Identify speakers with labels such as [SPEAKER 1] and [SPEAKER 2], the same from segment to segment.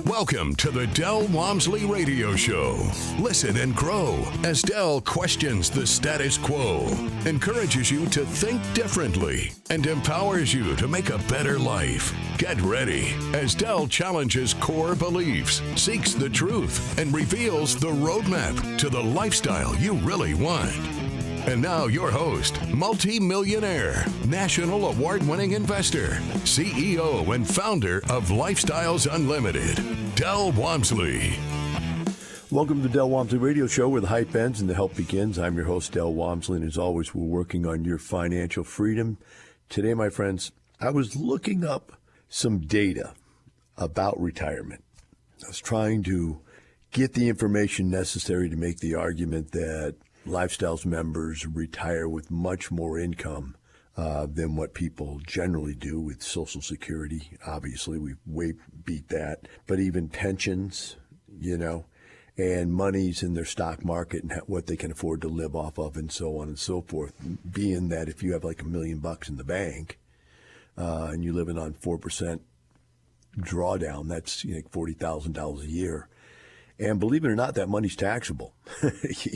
[SPEAKER 1] Welcome to the Del Walmsley Radio Show. Listen and grow as Del questions the status quo, encourages you to think differently, and empowers you to make a better life. Get ready as Del challenges core beliefs, seeks the truth, and reveals the roadmap to the lifestyle you really want. And now your host, multi-millionaire, national award-winning investor, CEO and founder of Lifestyles Unlimited, Del Walmsley.
[SPEAKER 2] Welcome to the Del Walmsley Radio Show, where the hype ends and the help begins. I'm your host, Del Walmsley, and as always, we're working on your financial freedom. Today, my friends, I was looking up some data about retirement. I was trying to get the information necessary to make the argument that Lifestyles members retire with much more income than what people generally do with Social Security. Obviously, we way beat that. But even pensions, and monies in their stock market and what they can afford to live off of and so on and so forth. Being that if you have like $1 million in the bank and you're living on 4% drawdown, that's $40,000 a year. And believe it or not, that money's taxable.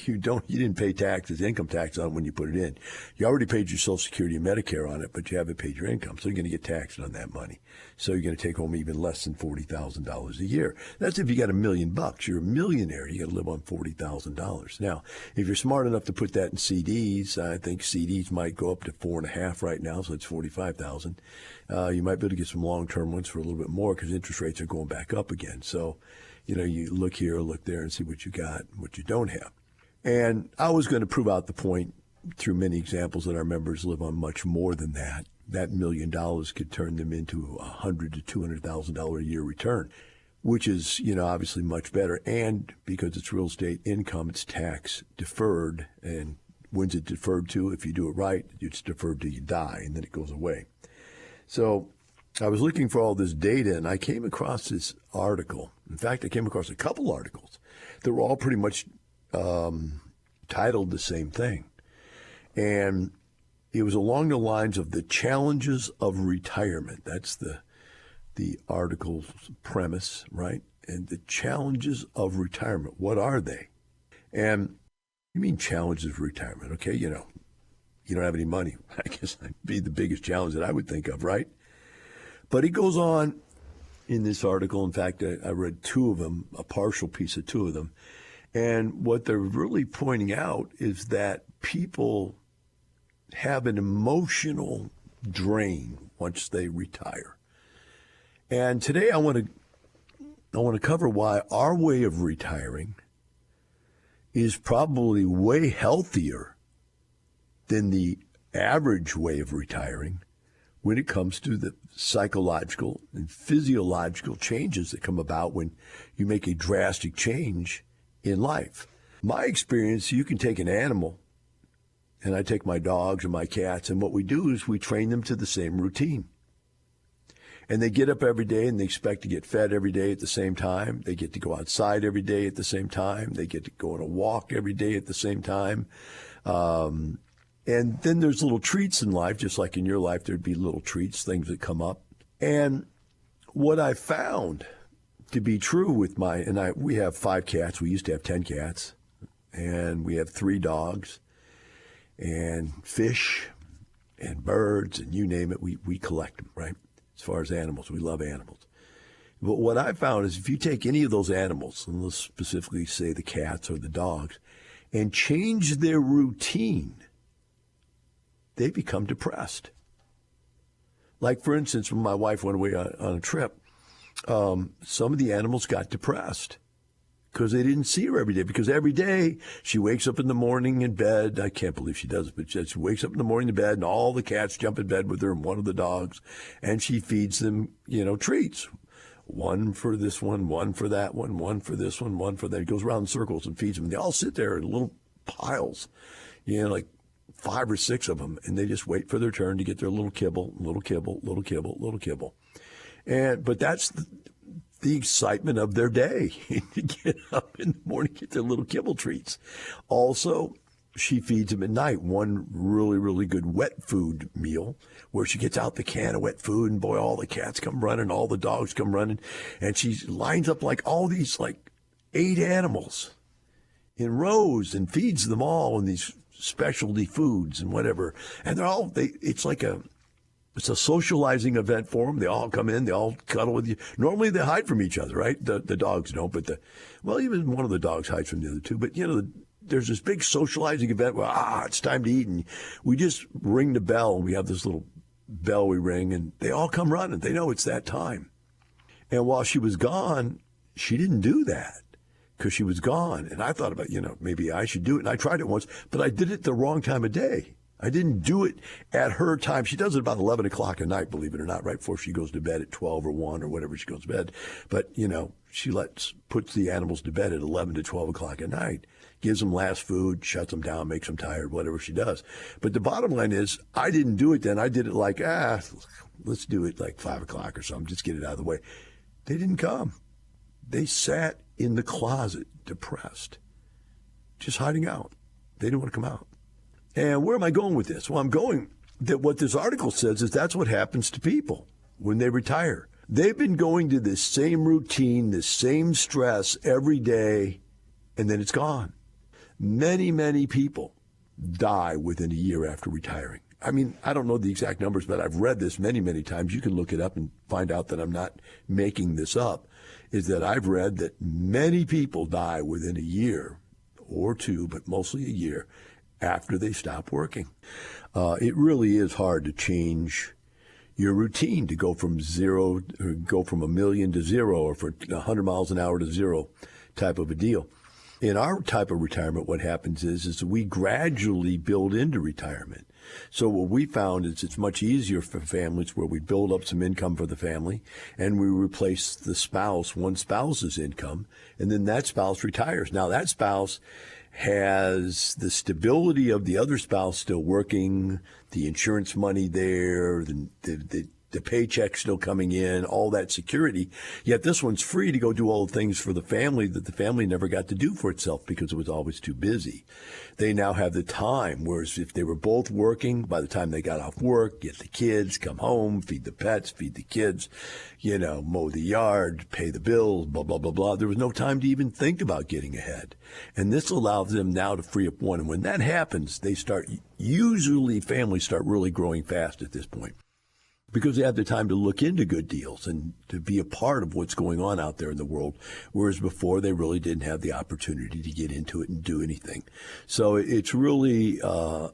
[SPEAKER 2] You didn't pay taxes, income tax on it when you put it in. You already paid your Social Security and Medicare on it, but you haven't paid your income, so you're going to get taxed on that money. So you're going to take home even less than $40,000 a year. That's if you got $1 million. You're a millionaire. You got to live on $40,000. Now, if you're smart enough to put that in CDs, I think CDs might go up to 4.5 right now, so it's $45,000. You might be able to get some long-term ones for a little bit more because interest rates are going back up again. So you look here, look there, and see what you got, what you don't have. And I was going to prove out the point through many examples that our members live on much more than that. That $1 million could turn them into $100,000 to $200,000 a year return, which is, obviously much better. And because it's real estate income, it's tax deferred. And when's it deferred to? If you do it right, it's deferred till you die, and then it goes away. So I was looking for all this data, and I came across this article. In fact, I came across a couple articles that were all pretty much titled the same thing. And it was along the lines of the challenges of retirement. That's the article's premise, right? And the challenges of retirement, what are they? And you mean challenges of retirement, okay? You don't have any money. I guess that'd be the biggest challenge that I would think of, right? But he goes on in this article. In fact, I read two of them, a partial piece of two of them. And what they're really pointing out is that people have an emotional drain once they retire. And today I want to cover why our way of retiring is probably way healthier than the average way of retiring when it comes to the psychological and physiological changes that come about when you make a drastic change in life. My experience, you can take an animal, and I take my dogs and my cats, and what we do is we train them to the same routine. And they get up every day and they expect to get fed every day at the same time. They get to go outside every day at the same time. They get to go on a walk every day at the same time. And then there's little treats in life, just like in your life, there'd be little treats, things that come up. And what I found to be true with we have 5 cats. We used to have 10 cats. And we have 3 dogs and fish and birds and you name it. We collect them, right? As far as animals, we love animals. But what I found is if you take any of those animals, and let's specifically say the cats or the dogs, and change their routine, they become depressed. Like, for instance, when my wife went away on a trip, some of the animals got depressed because they didn't see her every day. Because every day she wakes up in the morning in bed. I can't believe she does it, but she wakes up in the morning in bed and all the cats jump in bed with her and one of the dogs, and she feeds them, treats. One for this one for that one for this one for that. It goes around in circles and feeds them. They all sit there in little piles, like 5 or 6 of them, and they just wait for their turn to get their little kibble, little kibble, little kibble, little kibble. But that's the excitement of their day, to get up in the morning, get their little kibble treats. Also, she feeds them at night one really, really good wet food meal where she gets out the can of wet food, and boy, all the cats come running, all the dogs come running, and she lines up like all these like 8 animals in rows and feeds them all in these specialty foods and whatever. And it's a socializing event for them. They all come in, they all cuddle with you. Normally they hide from each other, right? The dogs don't, but even one of the dogs hides from the other two. But there's this big socializing event where it's time to eat, and we just ring the bell, and we have this little bell we ring, and they all come running. They know it's that time. And while she was gone, she didn't do that because she was gone. And I thought about, maybe I should do it. And I tried it once, but I did it the wrong time of day. I didn't do it at her time. She does it about 11 o'clock at night, believe it or not, right before she goes to bed at 12 or 1 or whatever she goes to bed. But, she puts the animals to bed at 11 to 12 o'clock at night, gives them last food, shuts them down, makes them tired, whatever she does. But the bottom line is I didn't do it then. I did it like, let's do it like 5 o'clock or something, just get it out of the way. They didn't come. They sat in the closet, depressed, just hiding out. They didn't want to come out. And where am I going with this? Well, I'm going that what this article says is that's what happens to people when they retire. They've been going to this same routine, this same stress every day, and then it's gone. Many, many people die within a year after retiring. I mean, I don't know the exact numbers, but I've read this many, many times. You can look it up and find out that I'm not making this up, is that I've read that many people die within a year or two, but mostly a year, after they stop working. It really is hard to change your routine, to go from zero, or go from a million to zero, or for 100 miles an hour to zero type of a deal. In our type of retirement, what happens is we gradually build into retirement. So what we found is it's much easier for families where we build up some income for the family and we replace one spouse's income, and then that spouse retires. Now that spouse has the stability of the other spouse still working, the insurance money there, the paycheck still coming in, all that security. Yet this one's free to go do all the things for the family that the family never got to do for itself because it was always too busy. They now have the time, whereas if they were both working, by the time they got off work, get the kids, come home, feed the pets, feed the kids, mow the yard, pay the bills, blah, blah, blah, blah. There was no time to even think about getting ahead. And this allows them now to free up one. And when that happens, usually families start really growing fast at this point, because they have the time to look into good deals and to be a part of what's going on out there in the world, whereas before they really didn't have the opportunity to get into it and do anything. So it's really a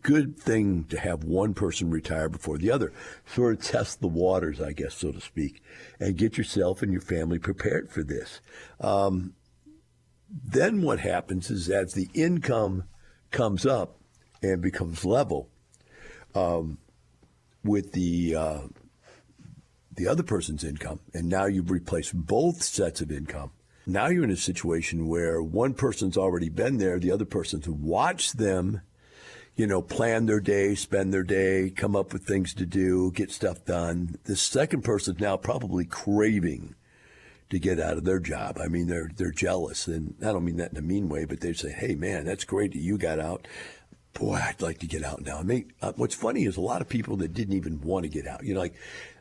[SPEAKER 2] good thing to have one person retire before the other, sort of test the waters, I guess, so to speak, and get yourself and your family prepared for this. Then what happens is as the income comes up and becomes level, with the other person's income, and now you've replaced both sets of income. Now you're in a situation where one person's already been there, the other person's watched them, plan their day, spend their day, come up with things to do, get stuff done. The second person's now probably craving to get out of their job. I mean, they're jealous, and I don't mean that in a mean way, but they say, hey, man, that's great that you got out. Boy, I'd like to get out now. What's funny is a lot of people that didn't even want to get out. Like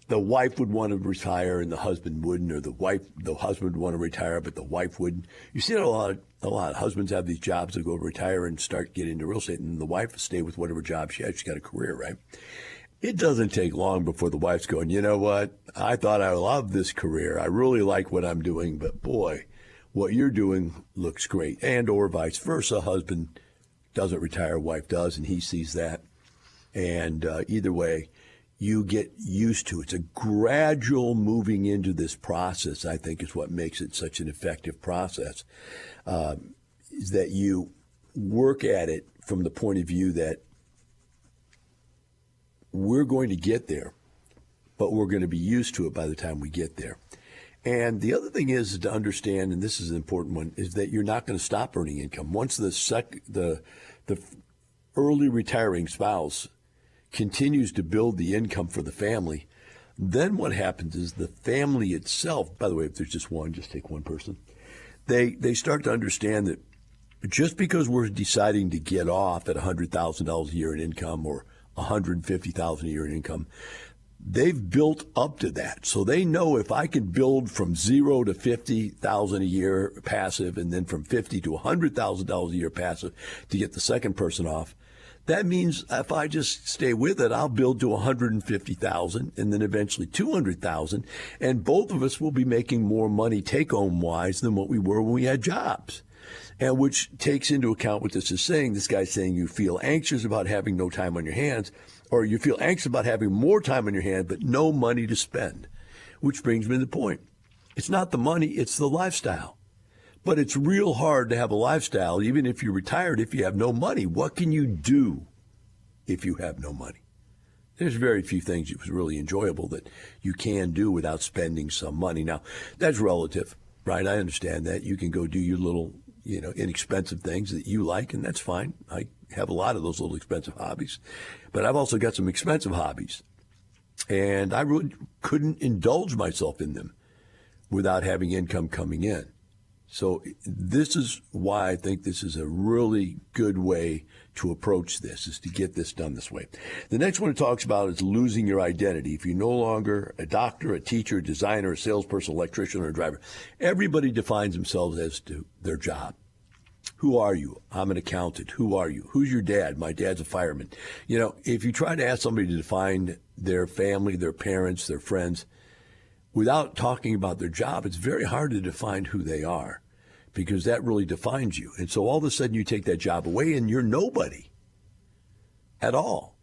[SPEAKER 2] the wife would want to retire and the husband wouldn't, or the husband would want to retire but the wife wouldn't. You see that a lot. Husbands have these jobs that go retire and start getting into real estate, and the wife will stay with whatever job she has. She's got a career, right? It doesn't take long before the wife's going, you know what? I thought I loved this career. I really like what I'm doing, but boy, what you're doing looks great. And or vice versa. Husband doesn't retire, wife does, and he sees that. And either way, you get used to it. It's a gradual moving into this process, I think, is what makes it such an effective process, is that you work at it from the point of view that we're going to get there, but we're going to be used to it by the time we get there. And the other thing is to understand, and this is an important one, is that you're not going to stop earning income. Once the early retiring spouse continues to build the income for the family, then what happens is the family itself, by the way, if there's just one, just take one person, they start to understand that Just because we're deciding to get off at $100,000 a year in income or $150,000 a year in income, they've built up to that. So they know if I can build from 0 to $50,000 a year passive and then from $50,000 to $100,000 a year passive to get the second person off, that means if I just stay with it, I'll build to $150,000 and then eventually $200,000, and both of us will be making more money take-home wise than what we were when we had jobs. And which takes into account what this is saying. This guy's saying you feel anxious about having no time on your hands, or you feel anxious about having more time on your hand but no money to spend, which brings me to the point. It's not the money, it's the lifestyle. But it's real hard to have a lifestyle, even if you're retired, if you have no money. What can you do if you have no money? There's very few things that was really enjoyable that you can do without spending some money. Now, that's relative, right? I understand that. You can go do your little, inexpensive things that you like, and that's fine. I have a lot of those little expensive hobbies. But I've also got some expensive hobbies, and I really couldn't indulge myself in them without having income coming in. So this is why I think this is a really good way to approach this, is to get this done this way. The next one it talks about is losing your identity. If you're no longer a doctor, a teacher, a designer, a salesperson, electrician, or a driver, everybody defines themselves as to their job. Who are you? I'm an accountant. Who are you? Who's your dad? My dad's a fireman. If you try to ask somebody to define their family, their parents, their friends, without talking about their job, it's very hard to define who they are, because that really defines you. And so all of a sudden you take that job away and you're nobody at all.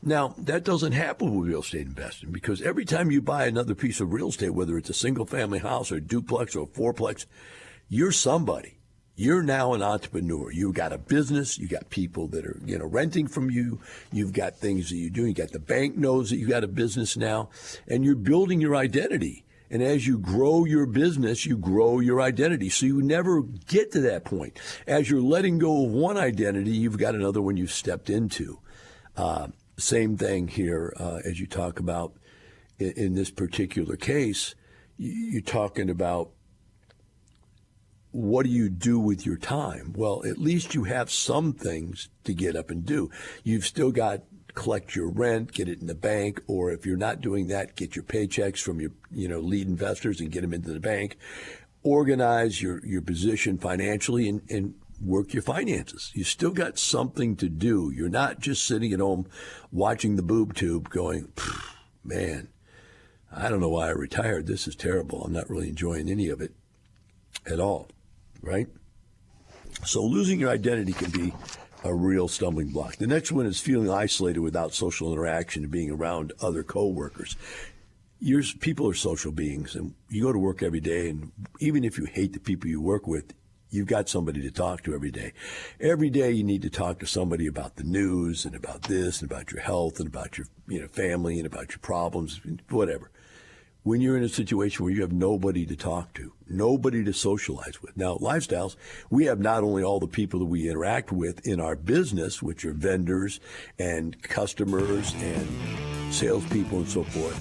[SPEAKER 2] Now, that doesn't happen with real estate investing, because every time you buy another piece of real estate, whether it's a single family house or a duplex or a fourplex, you're somebody. You're now an entrepreneur. You've got a business. You got people that are, renting from you. You've got things that you do. You got the bank knows that you got a business now, and you're building your identity. And as you grow your business, you grow your identity. So you never get to that point. As you're letting go of one identity, you've got another one you've stepped into. Same thing here as you talk about in this particular case. You're talking about, what do you do with your time? Well, at least you have some things to get up and do. You've still got collect your rent, get it in the bank, or if you're not doing that, get your paychecks from your lead investors and get them into the bank. Organize your position financially and work your finances. You still got something to do. You're not just sitting at home watching the boob tube going, man, I don't know why I retired. This is terrible. I'm not really enjoying any of it at all, right? So losing your identity can be a real stumbling block. The next one is feeling isolated without social interaction and being around other coworkers. People are social beings, and you go to work every day, and even if you hate the people you work with, you've got somebody to talk to every day. Every day you need to talk to somebody about the news and about this and about your health and about your family and about your problems, whatever. When you're in a situation where you have nobody to talk to, nobody to socialize with. Now, lifestyles, we have not only all the people that we interact with in our business, which are vendors and customers and salespeople and so forth.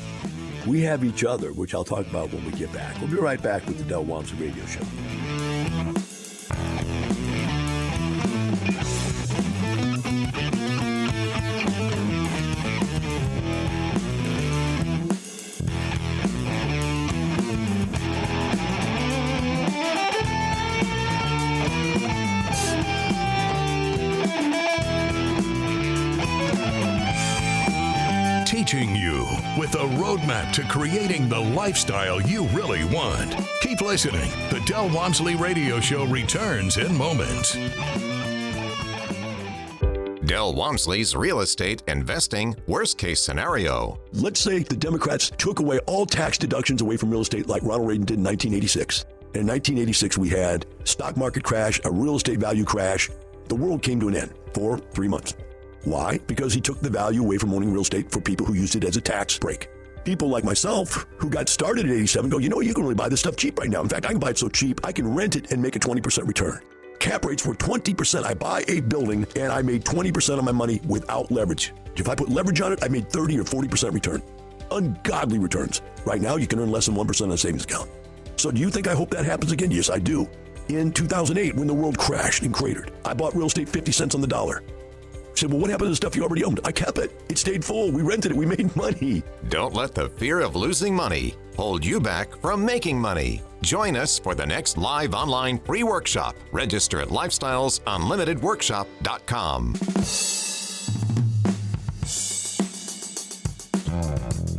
[SPEAKER 2] We have each other, which I'll talk about when we get back. We'll be right back with the Del Walmsley Radio Show.
[SPEAKER 1] Teaching you with a roadmap to creating the lifestyle you really want. Keep listening. The Del Walmsley Radio Show returns in moments.
[SPEAKER 3] Del Walmsley's Real Estate Investing Worst Case Scenario.
[SPEAKER 2] Let's say the Democrats took away all tax deductions away from real estate like Ronald Reagan did in 1986. And in 1986, we had stock market crash, a real estate value crash. The world came to an end for 3 months. Why? Because he took the value away from owning real estate for people who used it as a tax break. People like myself who got started at 87 go, you can really buy this stuff cheap right now. In fact, I can buy it so cheap, I can rent it and make a 20% return. Cap rates were 20%. I buy a building and I made 20% of my money without leverage. If I put leverage on it, I made 30 or 40% return. Ungodly returns. Right now, you can earn less than 1% on a savings account. So do you think I hope that happens again? Yes, I do.
[SPEAKER 4] In 2008, when the world crashed and cratered, I bought real estate 50 cents on the dollar. I said, well, what happened to the stuff you already owned? I kept it. It stayed full. We rented it. We made money.
[SPEAKER 3] Don't let the fear of losing money hold you back from making money. Join us for the next live online free workshop. Register at lifestylesunlimitedworkshop.com.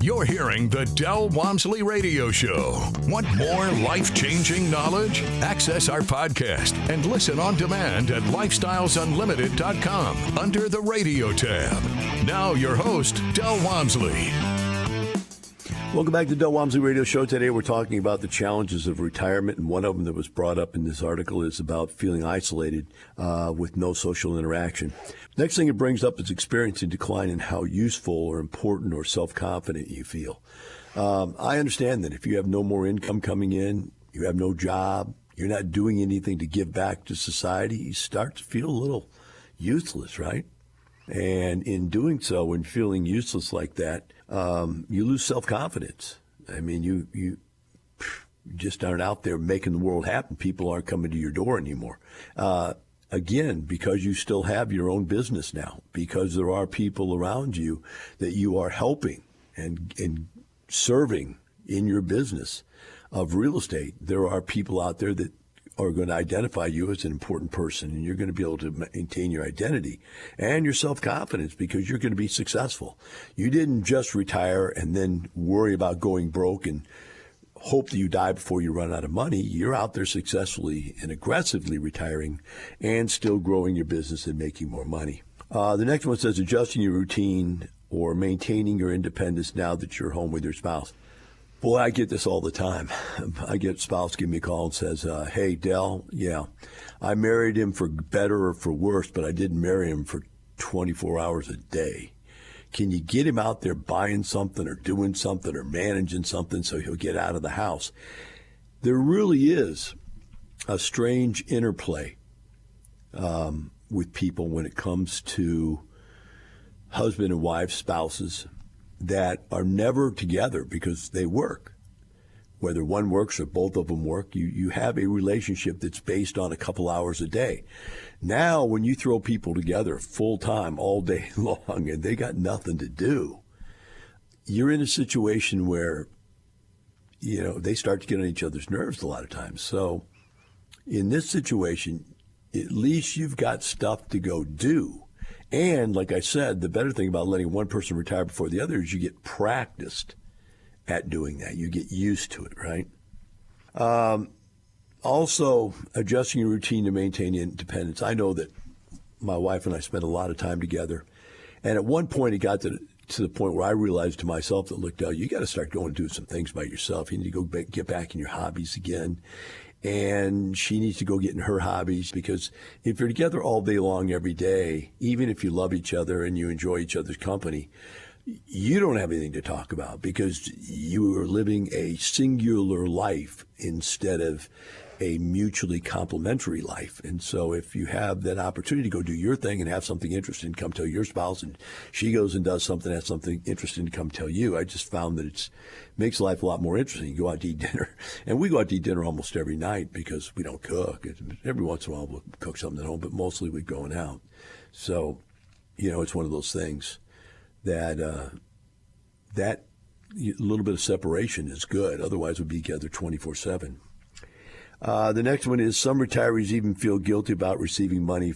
[SPEAKER 1] You're hearing the Del Walmsley Radio Show. Want more life-changing knowledge? Access our podcast and listen on demand at lifestylesunlimited.com under the radio tab. Now your host, Del Walmsley.
[SPEAKER 2] Welcome back to the Del Walmsley Radio Show. Today we're talking about the challenges of retirement, and one of them that was brought up in this article is about feeling isolated with no social interaction. Next thing it brings up is experiencing decline in how useful or important or self-confident you feel. I understand that if you have no more income coming in, you have no job, you're not doing anything to give back to society, you start to feel a little useless, right? And in doing so, when feeling useless like that, you lose self-confidence. I mean, you just aren't out there making the world happen. People aren't coming to your door anymore. Again, because you still have your own business now, because there are people around you that you are helping and serving in your business of real estate, there are people out there that are going to identify you as an important person, and you're going to be able to maintain your identity and your self-confidence because you're going to be successful. You didn't just retire and then worry about going broke and hope that you die before you run out of money. You're out there successfully and aggressively retiring and still growing your business and making more money. The next one says adjusting your routine or maintaining your independence now that you're home with your spouse. Boy, I get this all the time. I get a spouse give me a call and says, hey, Del, yeah, I married him for better or for worse, but I didn't marry him for 24 hours a day. Can you get him out there buying something or doing something or managing something so he'll get out of the house? There really is a strange interplay with people when it comes to husband and wife, spouses, that are never together because they work. Whether one works or both of them work, you have a relationship that's based on a couple hours a day. Now, when you throw people together full-time all day long and they got nothing to do, you're in a situation where, you know, they start to get on each other's nerves a lot of times. So in this situation, at least you've got stuff to go do. And like I said, the better thing about letting one person retire before the other is you get practiced at doing that. You get used to it, right? Also, adjusting your routine to maintain independence. I know that my wife and I spent a lot of time together. And at one point, it got to the point where I realized to myself that, look, Del, you got to start going and do some things by yourself. You need to go get back in your hobbies again. And she needs to go get in her hobbies, because if you're together all day long every day, even if you love each other and you enjoy each other's company, you don't have anything to talk about because you are living a singular life instead of a mutually complementary life. And so if you have that opportunity to go do your thing and have something interesting, come tell your spouse, and she goes and does something, has something interesting to come tell you, I just found that it makes life a lot more interesting. You go out to eat dinner, and we go out to eat dinner almost every night because we don't cook. Every once in a while we'll cook something at home, but mostly we're going out. So, you know, it's one of those things that that little bit of separation is good. Otherwise, we'd be together 24/7. The next one is some retirees even feel guilty about receiving money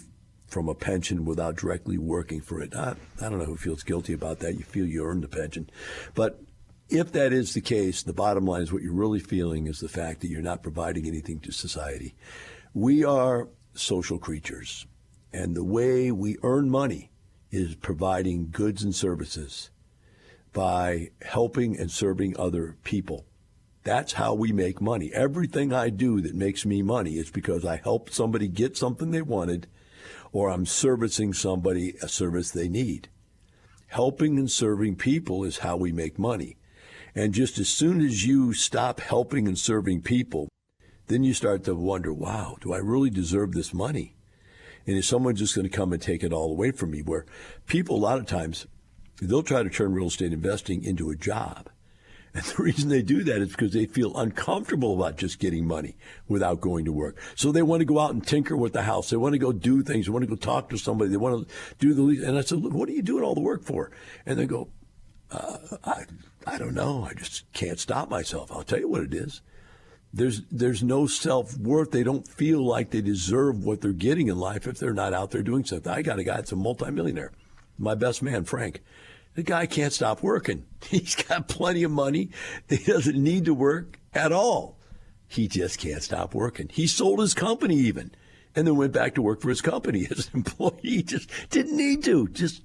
[SPEAKER 2] from a pension without directly working for it. I don't know who feels guilty about that. You feel you earned the pension. But if that is the case, the bottom line is what you're really feeling is the fact that you're not providing anything to society. We are social creatures, and the way we earn money is providing goods and services by helping and serving other people. That's how we make money. Everything I do that makes me money is because I helped somebody get something they wanted, or I'm servicing somebody a service they need. Helping and serving people is how we make money. And just as soon as you stop helping and serving people, then you start to wonder, wow, do I really deserve this money? And is someone just going to come and take it all away from me? Where people, a lot of times, they'll try to turn real estate investing into a job. And the reason they do that is because they feel uncomfortable about just getting money without going to work. So they want to go out and tinker with the house. They want to go do things. They want to go talk to somebody. They want to do the lease. And I said, look, what are you doing all the work for? And they go, I don't know. I just can't stop myself. I'll tell you what it is. There's no self-worth. They don't feel like they deserve what they're getting in life if they're not out there doing something. I got a guy that's a multimillionaire, my best man, Frank. The guy can't stop working. He's got plenty of money. He doesn't need to work at all. He just can't stop working. He sold his company even and then went back to work for his company as an employee. He just didn't need to. Just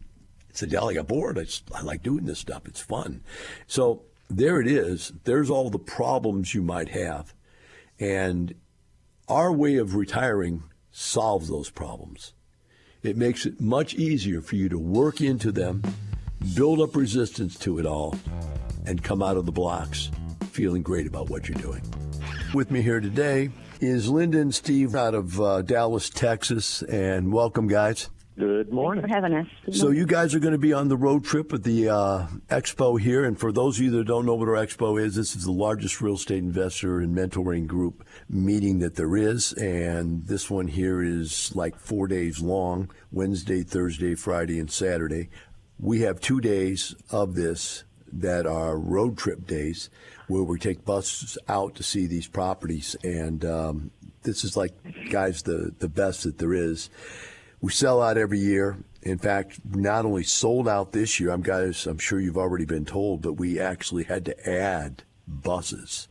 [SPEAKER 2] said, I got bored. I like doing this stuff. It's fun. So there it is. There's all the problems you might have. And our way of retiring solves those problems. It makes it much easier for you to work into them, build up resistance to it all, and come out of the blocks feeling great about what you're doing. With me here today is Linda and Steve out of Dallas, Texas, and welcome, guys.
[SPEAKER 5] Good morning.
[SPEAKER 6] Thanks for having us.
[SPEAKER 2] So you guys are going to be on the road trip at the EXPO here. And for those of you that don't know what our EXPO is, this is the largest real estate investor and mentoring group meeting that there is. And this one here is like 4 days long, Wednesday, Thursday, Friday, and Saturday. We have 2 days of this that are road trip days where we take buses out to see these properties. And this is like, guys, the best that there is. We sell out every year. In fact, not only sold out this year, I'm sure you've already been told, but we actually had to add buses.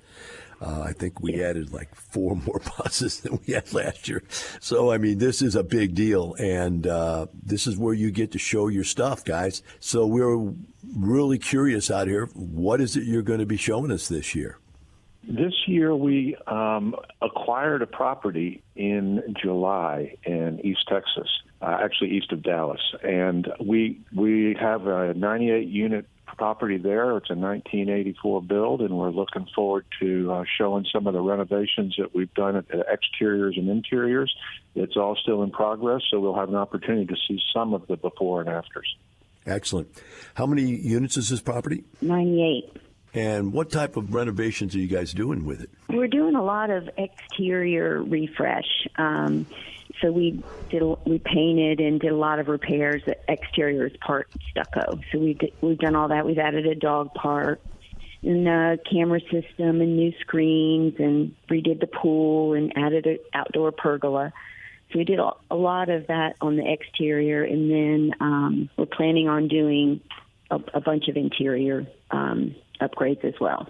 [SPEAKER 2] I think we added like 4 more buses than we had last year. So, I mean, this is a big deal, and this is where you get to show your stuff, guys. So we're really curious out here. What is it you're going to be showing us this year?
[SPEAKER 5] This year we acquired a property in July in East Texas, actually east of Dallas. And we have a 98-unit property there. It's a 1984 build, and we're looking forward to showing some of the renovations that we've done at the exteriors and interiors. It's all still in progress, so we'll have an opportunity to see some of the before and afters.
[SPEAKER 2] Excellent. How many units is this property?
[SPEAKER 6] 98.
[SPEAKER 2] And what type of renovations are you guys doing with it?
[SPEAKER 6] We're doing a lot of exterior refresh. So we painted and did a lot of repairs. The exterior is part stucco. So we've done all that. We've added a dog park and a camera system and new screens and redid the pool and added an outdoor pergola. So we did a lot of that on the exterior, and then we're planning on doing a bunch of interior upgrades as well.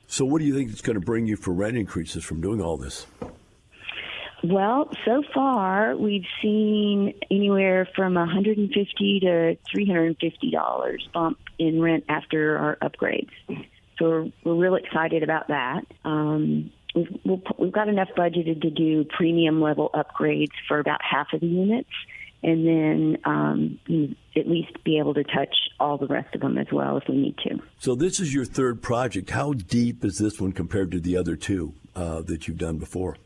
[SPEAKER 2] So what do you think it's going to bring you for rent increases from doing all this?
[SPEAKER 6] Well, so far we've seen anywhere from $150 to $350 bump in rent after our upgrades. So we're real excited about that. We've got enough budgeted to do premium level upgrades for about half of the units, and then at least be able to touch all the rest of them as well if we need to.
[SPEAKER 2] So this is your third project. How deep is this one compared to the other two that you've done before?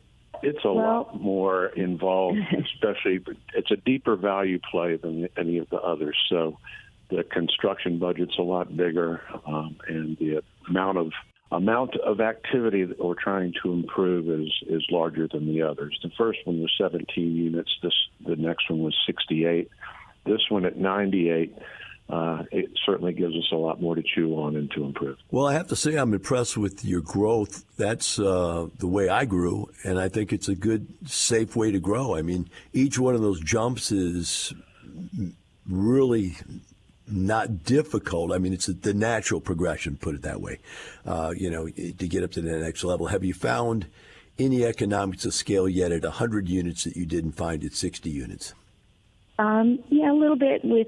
[SPEAKER 5] It's a lot more involved, especially it's a deeper value play than any of the others. So the construction budget's a lot bigger, and the amount of activity that we're trying to improve is larger than the others. The first one was 17 units. The next one was 68. This one at 98. It certainly gives us a lot more to chew on and to improve.
[SPEAKER 2] Well, I have to say I'm impressed with your growth. That's the way I grew, and I think it's a good, safe way to grow. I mean, each one of those jumps is really not difficult. I mean, it's the natural progression, put it that way, to get up to the next level. Have you found any economics of scale yet at 100 units that you didn't find at 60 units?
[SPEAKER 6] Yeah, a little bit with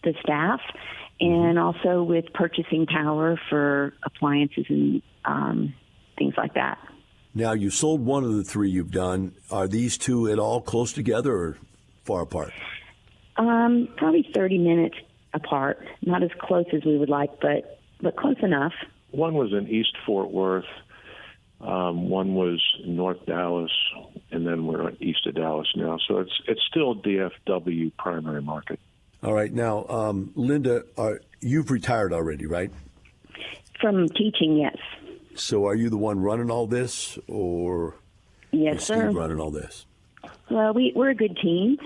[SPEAKER 6] the staff, and also with purchasing power for appliances and things like that.
[SPEAKER 2] Now, you sold one of the three you've done. Are these two at all close together or far apart?
[SPEAKER 6] Probably 30 minutes apart. Not as close as we would like, but close enough.
[SPEAKER 5] One was in East Fort Worth. One was North Dallas, and then we're east of Dallas now. So it's still DFW primary market.
[SPEAKER 2] All right. Now, Linda, you've retired already, right?
[SPEAKER 6] From teaching, yes.
[SPEAKER 2] So are you the one running all this, or
[SPEAKER 6] Yes,
[SPEAKER 2] is
[SPEAKER 6] sir.
[SPEAKER 2] Steve running all this?
[SPEAKER 6] Well, we're a good team.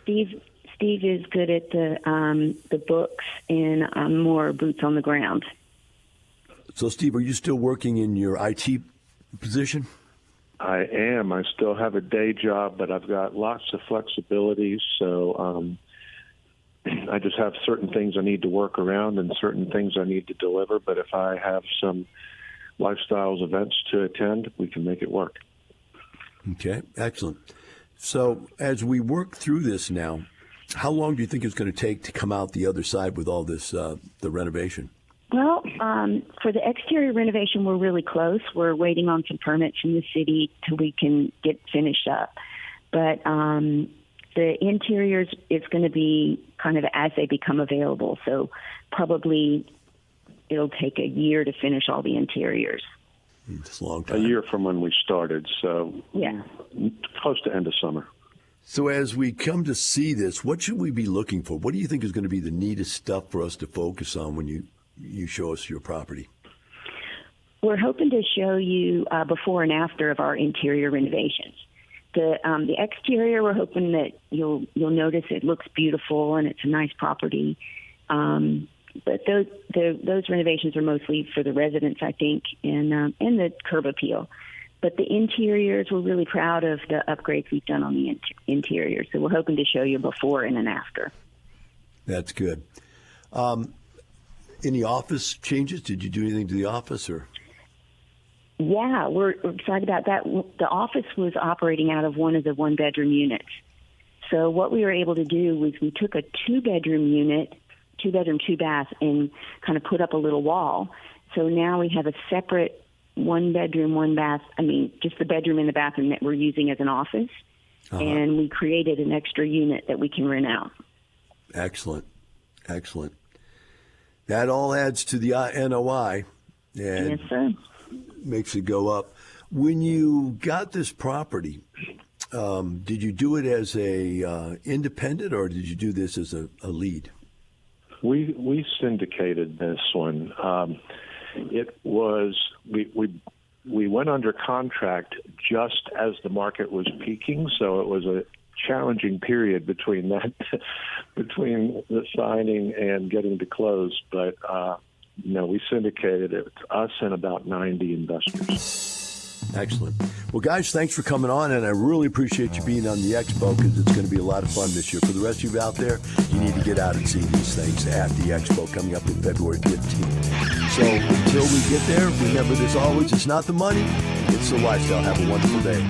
[SPEAKER 6] Steve is good at the books, and I'm more boots on the ground.
[SPEAKER 2] So, Steve, are you still working in your IT position?
[SPEAKER 5] I am. I still have a day job, but I've got lots of flexibility. So I just have certain things I need to work around and certain things I need to deliver. But if I have some lifestyles events to attend, we can make it work.
[SPEAKER 2] Okay, excellent. So as we work through this now, how long do you think it's going to take to come out the other side with all this, the renovation?
[SPEAKER 6] Well, for the exterior renovation, we're really close. We're waiting on some permits from the city till we can get finished up. But the interiors is going to be kind of as they become available. So probably it'll take a year to finish all the interiors.
[SPEAKER 2] It's a long time.
[SPEAKER 5] A year from when we started, so
[SPEAKER 6] Yeah.
[SPEAKER 5] close to end of summer.
[SPEAKER 2] So as we come to see this, what should we be looking for? What do you think is going to be the neatest stuff for us to focus on when you show us your property?
[SPEAKER 6] We're hoping to show you before and after of our interior renovations. The exterior, we're hoping that you'll notice it looks beautiful and it's a nice property. But those renovations are mostly for the residents, I think, and the curb appeal. But the interiors, we're really proud of the upgrades we've done on the interior. So we're hoping to show you before and an after.
[SPEAKER 2] That's good. Any office changes? Did you do anything to the office, or?
[SPEAKER 6] Yeah, we're excited about that. The office was operating out of one of the one-bedroom units. So what we were able to do was we took a two-bedroom unit, two-bedroom, two-bath, and kind of put up a little wall. So now we have a separate one-bedroom, one-bath, just the bedroom and the bathroom that we're using as an office. Uh-huh. And we created an extra unit that we can rent out.
[SPEAKER 2] Excellent. Excellent. That all adds to the NOI. And
[SPEAKER 6] yes, sir.
[SPEAKER 2] Makes it go up. When you got this property, did you do it as a independent, or did you do this as a lead?
[SPEAKER 5] We syndicated this one. It was we went under contract just as the market was peaking, so it was a challenging period between the signing and getting to close. But we syndicated it. It's us and about 90 investors.
[SPEAKER 2] Excellent. Well, guys, thanks for coming on, and I really appreciate you being on the Expo because it's going to be a lot of fun this year. For the rest of you out there, you need to get out and see these things at the Expo coming up in February 15th. So until we get there, remember this always, it's not the money, it's the lifestyle. Have a wonderful day.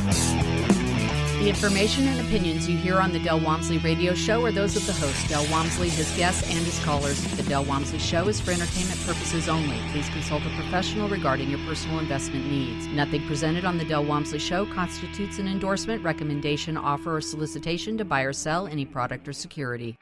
[SPEAKER 7] The information and opinions you hear on the Del Walmsley radio show are those of the host, Del Walmsley, his guests, and his callers. The Del Walmsley show is for entertainment purposes only. Please consult a professional regarding your personal investment needs. Nothing presented on the Del Walmsley show constitutes an endorsement, recommendation, offer, or solicitation to buy or sell any product or security.